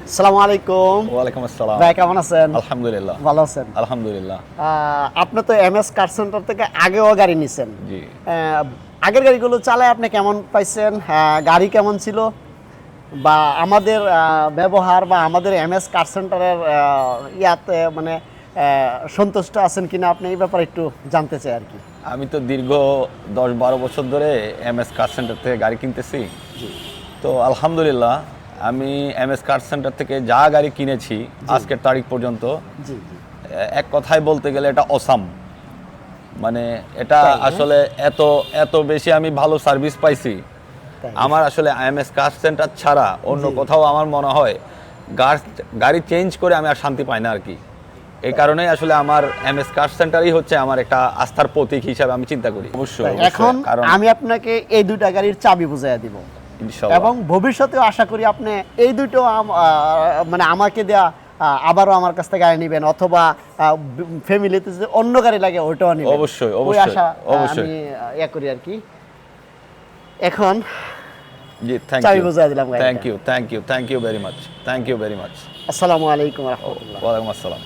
আসসালামু আলাইকুম। ওয়ালাইকুম আসসালাম। ভাই কেমন আছেন? আলহামদুলিল্লাহ। ভালো আছেন? আলহামদুলিল্লাহ। আপনি তো এমএস কার সেন্টার থেকে আগেও গাড়ি নিছেন। জি। আগের গাড়িগুলো চালায় আপনি কেমন পাইছেন? গাড়ি কেমন ছিল? বা আমাদের ব্যবহার বা আমাদের এমএস কার সেন্টারের ইয়াতে মানে সন্তুষ্ট আছেন কিনা আপনি এই ব্যাপারে একটু জানতে চাই আর কি। আমি তো দীর্ঘ 10-12 বছর ধরে এমএস কার সেন্টার থেকে গাড়ি কিনতেছি। জি। তো আলহামদুলিল্লাহ আমি এমএস কার সেন্টার থেকে যা গাড়ি কিনেছি আজকের তারিখ পর্যন্ত, জি জি। এক কথায় বলতে গেলে এটা অসাম। মানে এটা তাই না? আসলে এত এত বেশি আমি ভালো সার্ভিস পাইছি। তাই। আমার আসলে এমএস কার সেন্টার ছাড়া অন্য জি। কোথাও আমার মনে হয় গাড়ি চেঞ্জ করে আমি আর শান্তি পাই না আর কি। এই কারণেই আসলে আমার এমএস কার সেন্টারই হচ্ছে আমার একটা আস্থার প্রতীক হিসাবে আমি চিন্তা করি। অবশ্যই তাই, এখন কারণ আমি আপনাকে এই দুইটা গাড়ির চাবি বুঝাইয়া দিব ইনশাআল্লাহ এবং ভবিষ্যতেও আশা করি আপনি এই দুটো মানে আমাকে দেয়া আবারও আমার কাছ থেকে গাড়ি নেবেন, অথবা ফ্যামিলিতে যদি অন্য গাড়ি লাগে ওইটাও নেবেন। অবশ্যই, ওই অবশ্যই, আশা অবশ্যই। আমি ইয়া করি আর কি। এখন জি, থ্যাংক চাবি ইউ। বুঝাই দিলাম গাড়িটা। Thank you very much. Thank you very much. আসসালামু আলাইকুম রহমতুল্লাহ। ওয়ালাইকুম আসসালাম।